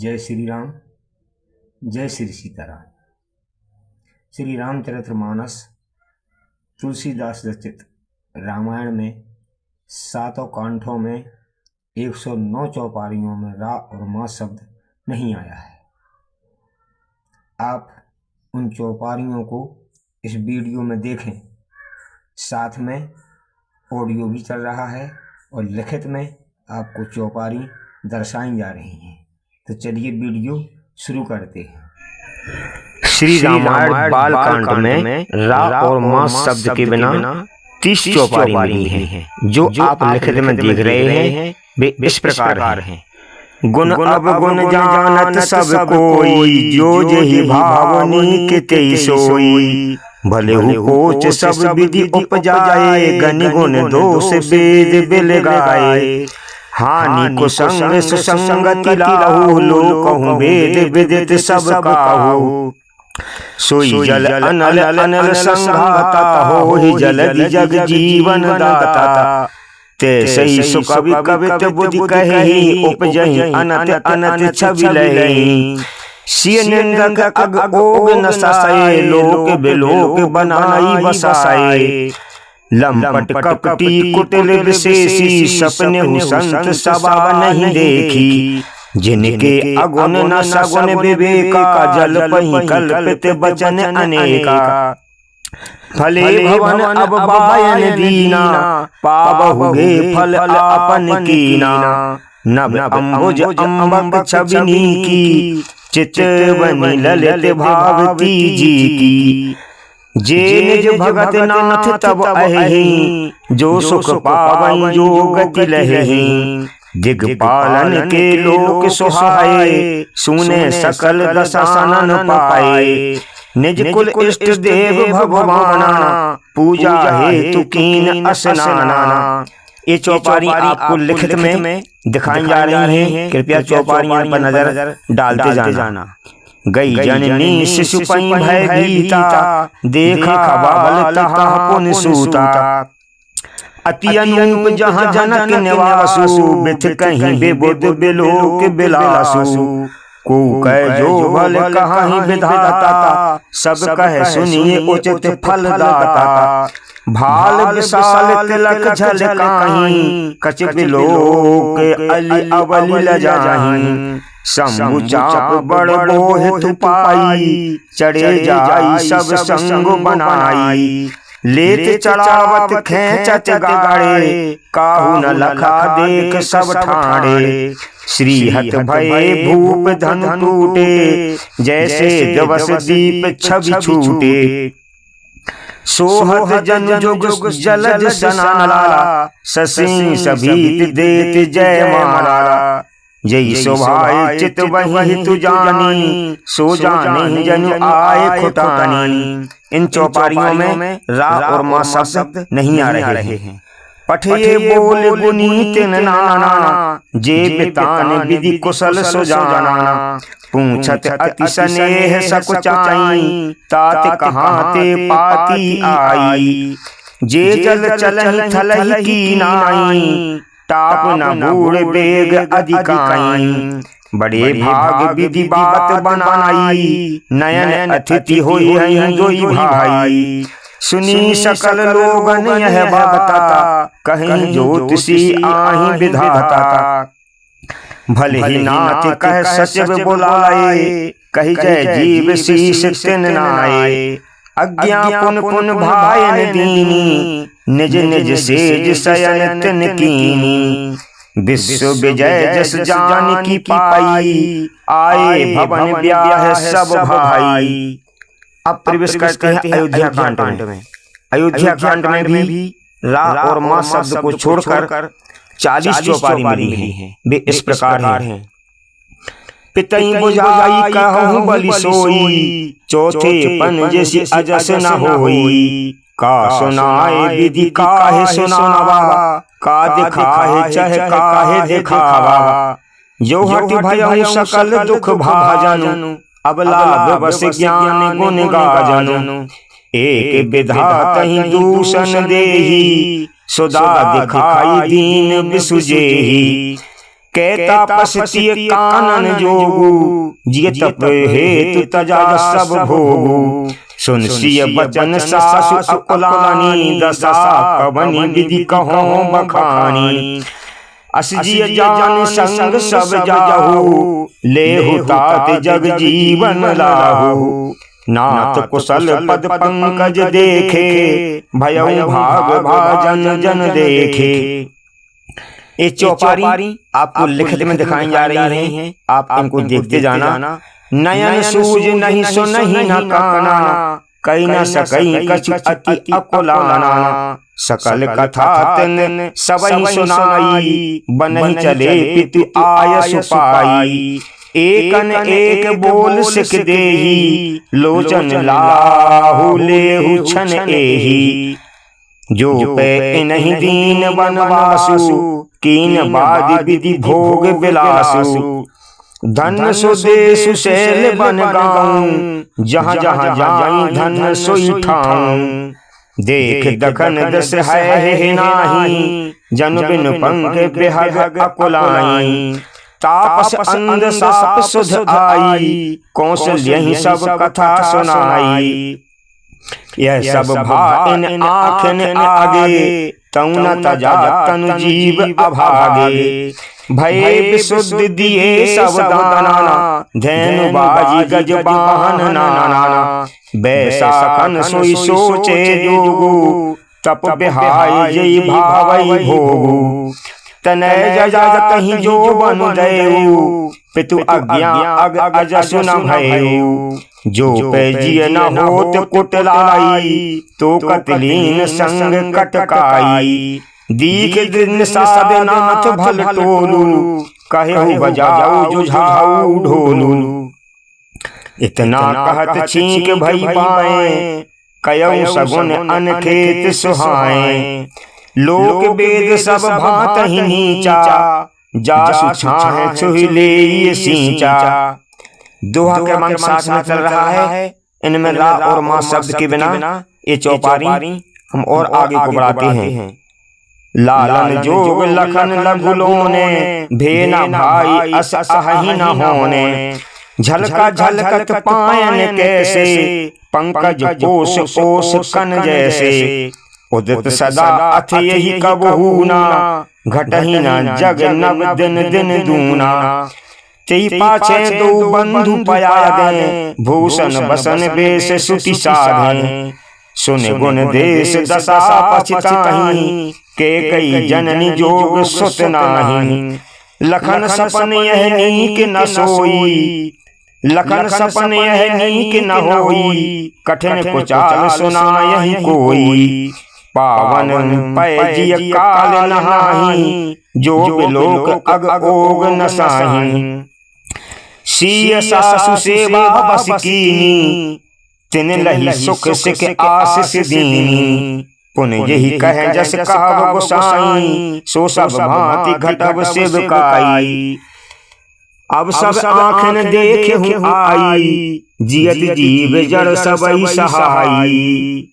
जय श्री राम, जय श्री सीताराम। श्री रामचरितमानस तुलसीदास रचित रामायण में 7 कांठों में 109 चौपारियों में रा और माँ शब्द नहीं आया है। आप उन चौपारियों को इस वीडियो में देखें। साथ में ऑडियो भी चल रहा है और लिखित में आपको चौपारी दर्शाई जा रही हैं। तो चलिए वीडियो शुरू करते हैं। श्री रामायण बालकांड में रा और माँ शब्द के बिना 30 चौपारी मिली हैं। जो आप लिखित में देख रहे हैं वे इस प्रकार हैं। गुण अब गुण जानत सब कोई, जो जेहि भावनी किते सोई। भले हु कोच सब विधि उपजाए, गनि गुण दोष वेद बिल गाए। हानि को संग सुसंगति लाहु, लोकहु वेद विदित सब काहू। सोई जल अनल अनल संघाता, होहि जलधि जग जीवन दाता। ते सही सुकवि कवित बुद्धि कहि, उपजहि अनत अनत छवि लहि। सिय निंदक अग ओग न साए, लोक बिलोक बनाई बसाए। लंपट कपटी कुटिल विशेषी, सपने हु संत सभा नहीं देखी। जिनके अगुण न सगुण विवेका, जल पहि कल्पित वचन अनेका। फले भवन अब बायन दीना, पावहुगे फल आपन कीना। नभ अम्बुज अम्बक छबिनी की, चितवनि ललित भावती जी की। जे निज भगत नाथ तब अहि, जो सुख पावई जो गति लहि। दिगपालन के लोक सुहाए, सुने सकल दशानन पाए। निज कुल इष्ट देव भगवाना, पूजा हेतु कीन स्नाना। ये चौपारी आपको लिखित में दिखाई जा रही हैं। कृपया चौपारियों पर नजर डालते जाना। गई जननी शिशु पई भय भीता, देखा बाबल तहाँ पुन सूता। अति अनूप जहाँ जनक निवासु, बिथ कहीं बेबुध बिलोक बिलासु। को कह जो भल कहीं विधाता, सब कह सुनिए उचित फल दाता। भाल विशाल तिलक झलकाहीं, कछ बिलोक अली अवली लजाहीं। शंभु चाप बड़ मोह तुपाई, चढ़े जाई सब संग बनाई। लेत चढ़ावत खेचत गाड़े, काहू न लखा देख सब ठाड़े। श्रीहत भये भूप धन टूटे, जैसे दिवस दीप छवि छूटे। सोहत जन जुग जलद सनाला, ससिं सभीत देत जय माला। जय शोभाय चित वही तु जानी, सो जाने जनु आए खुटानी। इन चौपारियों में रा और माँ शब्द नहीं आ रहे हैं। पठे बोल गुनी तिन नाना, जे बितान विधि कुशल सुजाना। पूछत अति स्नेह सकुचाई, तात कहाँ ते पाती आई। जे जल चलहि थलहि कीनाई, टाप न बूढ़ बेग अधिकाई। बड़े भाग विधि बात बनाई, नयन अतिथि होई जोई भाई। सुनी सकल लोगन यह बताता, कहीं ज्योतिषी आहि विधाता। भले ही नाथ कह सचिव बुलाए, कही जय जीव शीश तिन नाए। अज्ञा पुन पुन भायन दीनी, निज निज सेज शयन तिन कीनी। विश्व विजय जस जान की पाई, आए भवन ब्याह सब भाई। अब प्रवेश करते हैं अयोध्या कांड में। अयोध्या कांड में भी रा और माँ शब्द को छोड़कर 40 चौपारी मिली हैं। वे इस प्रकार हैं। पितई बुझाई कहूँ बलि सोई, चौथे पन जैसी अजस न होई। का सुनाए विधि काहे सुनावा, का दिखाहे चह काहे दिखावा। जो हट भयउ सकल दुख भाजनु, अबला बस ज्ञान गुण गाजनु। एक विधातहि दूषण देहि, सुधा दिखाई दीन बिसुजेहि। कहता पसती कानन जोगु, जिय तप हेतु तजा सब भोगु। सुन सिय बचन सासु अकुलानी, दशा कवनि विधि कहो बखानी। असजिय जान संग सब जाहु, लेहु तात जग जीवन लाहु। नाथ कुशल पद पंकज देखे, भयउ भाग भाजन जन देखे। ये चौपारी आपको लिखित में दिखाई जा रही हैं, आप इनको देखते जाना। नयन सूझ नहीं सो नहीं न काना, कई न सकई कछु अति अकुलाना। सकल कथा तिन सबई सुनाई, बनहि चले पितु आय सुपाई। एकन एक बोल सिख देही, लोचन लाहु लेहु छन एही। जो पे इन्हीं दीन बनवासु, कीन बाद विधि भोग विलासु। धन सुदेशु शैल बन गाऊं, जहाँ जहाँ जाई धन सोई ठाऊं। देख दखन दस है नाही, जन बिन पंख बिहग अकुलाई। तापस अंध साप सुध आई, कौशल्य ही सब कथा सुनाई। यह सब भा इन आँखन आगे, तौन तजा तनु जीव अभागे। भय विशुद्ध दिए सब दाना, धैनु बाजी गज बाहन नाना। बैसाखन सोई सोचे जोगु, तप बिहाय जय भावई भोगु। तनय जजा कहीं जो बन दयु, पितु अज्ञा अग अजसु न भयउ। जो पे जिय न होत कुटलाई, तो कतलीन संग कटकाई। दीख दिन साध नाथ भल टोलू, कहे बजाऊ जुझाऊ ढोलू। इतना कहत छींक भई पाए, कयऊ सगुन अनखेत सुहाए। लोक वेद सब भात ही नीचा, जासु छाहे छुहि ले सींचा। दोहा के मन साथ में चल रहा है। इनमें रा और माँ शब्द के बिना ये चौपारी हम और आगे को बढ़ाते हैं। लालन जोग लखन लघुलोने, भेना भाई अस अहि न होने। झलका झलकत पायन कैसे, पंकज पोष ओस कन जैसे। उदित सदा अथ यही कबहू ना, घटहि न जग नव दिन दिन दूना। तेई पाछे दो बंधु पया दे, भूषण बसन बेश सुति साधे। सुन गुण देश दशा पछताही, के कई जननी जोग सुत नाही। लखन सपन यह नीक न सोई, लखन सपन यह नीक न होई। कठिन कुचाल सुना यही कोई, पावन पै जिय काल नहाही। जो बिलोक अग ओग न साही। सिय सासु सेवा बस कीनी, तिन लही सुख सिख आशीष दीनी। पुन यही कह जस कहब गोसाई, सो सब भांति घटब सेवकाई। अब सब आँखन देखे हूँ आई, जियत जीव जड़ सबई सहाई।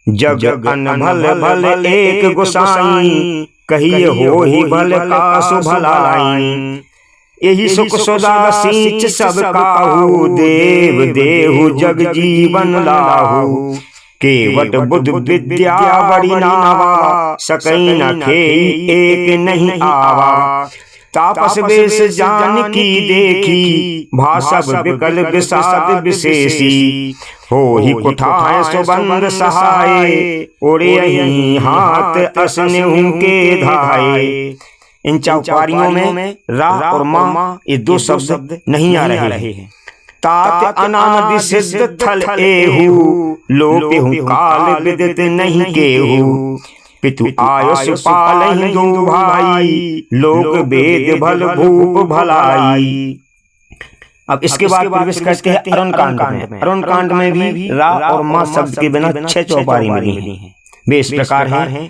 जग अन भल भल एक गोसाई, कहिए हो ही भल कासु भलाई। यही सुख सदा सींच सब काहू, देव देहु जग जीवन लाहू। केवट बुद्ध विद्या बड़ी नावा, सकई न खेई एक नहीं आवा। तापस वेश जान की देखी, भाषब विकल विषाद विशेषी। हो ही कुठाए सुबंध सहाय, उड़े यही हाथ असनेहु के धाये। इन चौपारियों में रा और माँ ये दो शब्द नहीं आ रहे हैं। तात अनादि सिद्ध थल एहू, लोपेहु काल विदित नहीं केहू। पितु आयुष पालहि दो भाई, लोक वेद भल भूप भलाई। अब इसके बाद प्रवेश करते हैं अरुण कांड में। अरुण कांड में भी रा और माँ शब्द के बिना 6 चौपारी मिली हैं। वे इस प्रकार हैं।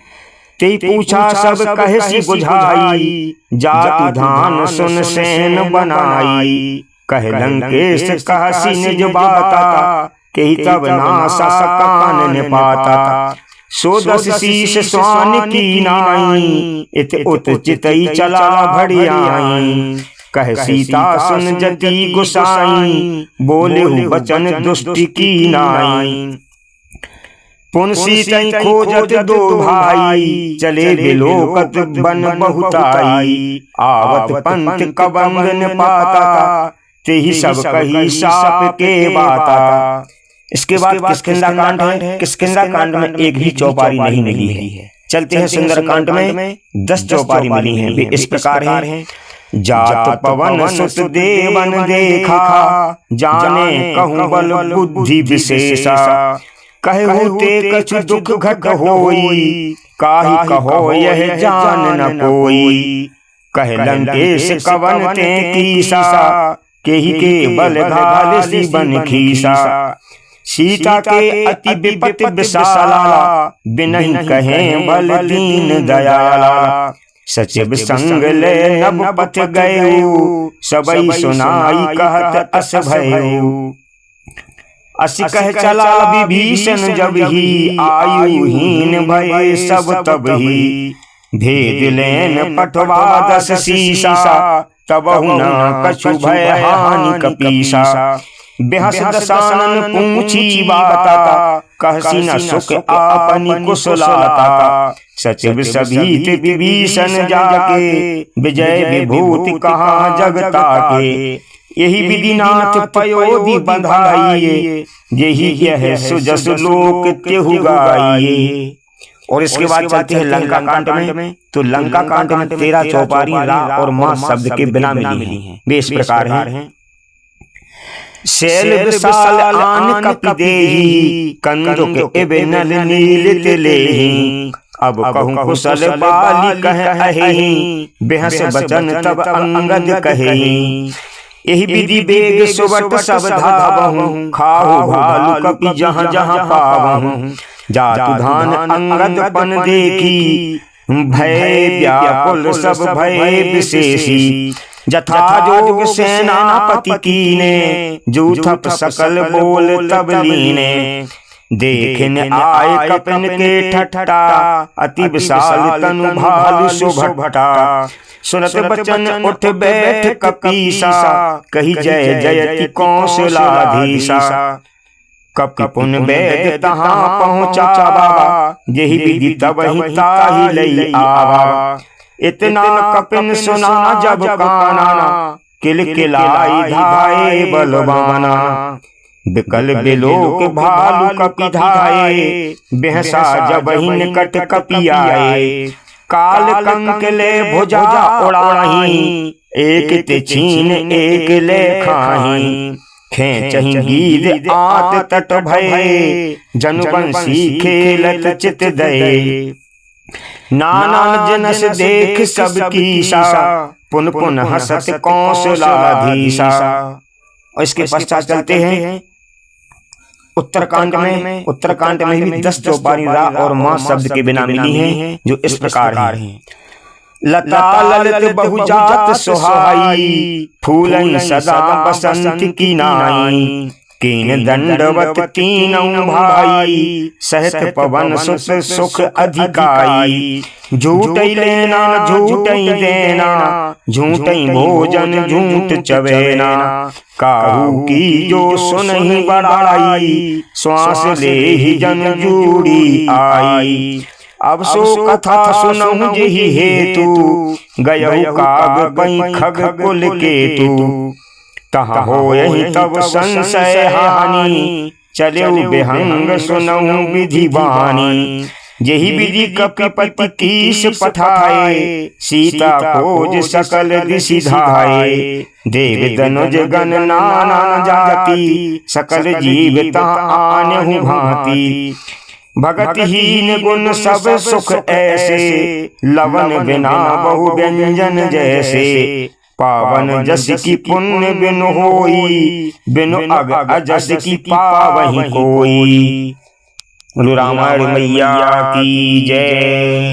ते पूछा सब कहसी बुझाई, जाति धान सुन सैन बनाई। कह लंकेश कहसी निज बाता, कही तब नासा कान ने पाता। सो 10 शीश स्वान की नाई, इत उत चितई चला भड़ियाई। कह सीता सुन जति गुसाई, बोले बचन दुष्टि की नाई। पुन सीतई खोजत दो भाई, चले बिलोकत बन बहुताई। आवत पंथ कबंग न पाता, तेहि सब कही साप के बाता। इसके बाद किष्किंधा कांड है। किष्किंधा कांड में एक भी चौपारी नहीं मिली है। चलते हैं सुंदर कांड में 10 चौपारी मिली हैं। वे इस प्रकार हैं। जात पवन सुत देवन देखा, जाने कहूँ बल बुद्धि विशेषा। कहु ते कछु दुख घट होई, काहि कहो यह जान न कोई। कह लंकेश कवन ते कीसा, केहि के बल घाल सी बन खीसा। सीता के अति विपत विशाला, बिनहि कहे बल दीन दयाला। सचिव संग ले नभ पथ गयऊ, सबई सुनाई कहत अस भयऊ। अस कह चला विभीषण जब ही, आयुहीन भये सब तब ही। भेद लेन पठवा 10 शीसा, तबहु न कछु भय हानि कपीसा। बेहस दसानन पूछी बाता, कहसी न सुख आपनी कुशलाता। सचिव सभीत विभीषण जाके, विजय विभूति कहाँ जगता के। यही विधिनाथ पयोधि बधाइए, यही यह सुजस लोक तेहु गाइए। और इसके बाद चलते हैं लंका कांड में। तो लंका कांड में 13 चौपारी रा और मां शब्द के बिना मिली हैं। वे इस प्रकार हैं। शैल विशाल आन कपि देहि, कंदुक एवं नल नील तिलेहि। अब कहूँ कुशल बाली कह अहि, बेहस बचन तब अंगद कहेहि। यही विधि बेग सुबट सब धावहूँ, खाहु भालु कपि जहाँ जहाँ पावहूँ। जातु धान अंगद पन देखी, भय व्याकुल सब भय विशेषी। जथा जोग सेनापति कीने, जूथप सकल बोल तब लीने। देखने आए कपिन के ठट्टा, अति विशाल तनु भालु सुभटा। सुनत बचन उठ बैठ कपीसा, कही जय जयति कौशलाधीसा। कपि पुन वैद तहाँ पहुँचा बाबा, यही विधि तबहि ताहि लई आवा। इतना कपिन सुना जब काना, किलकिलाई धाये बलवाना। बिकल बिलोक भालु कपि धाये, बेहसा जबहि निकट कपि आए। काल कंक ले भुजा उड़ाही, एक ते छीन एक ले खाही। खेचहि गीध आत तट भये, जनुबंसी खेलत चित दये। नाना जनस देख सब कीसा, पुन पुन हसत कौशलाधीसा। और इसके पश्चात चलते हैं उत्तरकांड में। उत्तरकांड में भी 10 चौपारी रा और मां शब्द के बिना मिली हैं, जो इस प्रकार हैं। लता ललित बहुजात सुहाई, फूलन सदा बसंत की नाई। कीन दंडवत तीनों भाई, सहत पवन सुत सुख अधिकाई। झूठई लेना झूठई देना, झूठई भोजन झूठ चवेना। काहू की जो सुनहि बड़ाई, श्वास ले ही जन जूड़ी आई। अब सो कथा सुनहु जेहि हेतु, गयहु काग पै खग कुल केतु। तहाँ होयहि तब संशय हानि, चलेउ बेहंग सुनहु विधि वाणी। यही विधि कपिपति कीस पठाए, सीता खोज सकल दिशि धाये। देव दनुज गण नाना जाति, सकल जीव तहाँ आनहु भांति। भगतहीन गुण सब सुख ऐसे, लवन बिना बहु व्यंजन जैसे। पावन जस की पुण्य बिन होई, बिनु अग अजस की पावहि कोई। रामायण मैया की जय।